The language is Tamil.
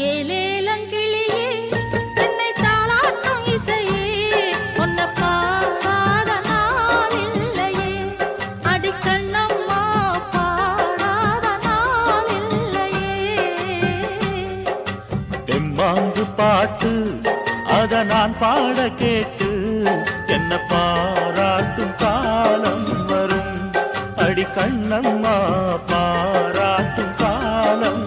ஏலேலங்கிளியே என்னை தாளாட்டும் இசையே உன்னை பாடாத நாள் இல்லையே அடிக்கண்ணம்மா பாடாத நாள் இல்லையே தெம்மாங்கு பாட்டு அத நான் பாட கேட்டு என்ன பாராட்டும் காலம் வரும் அடி கண்ணம்மா பாராட்டும் காலம்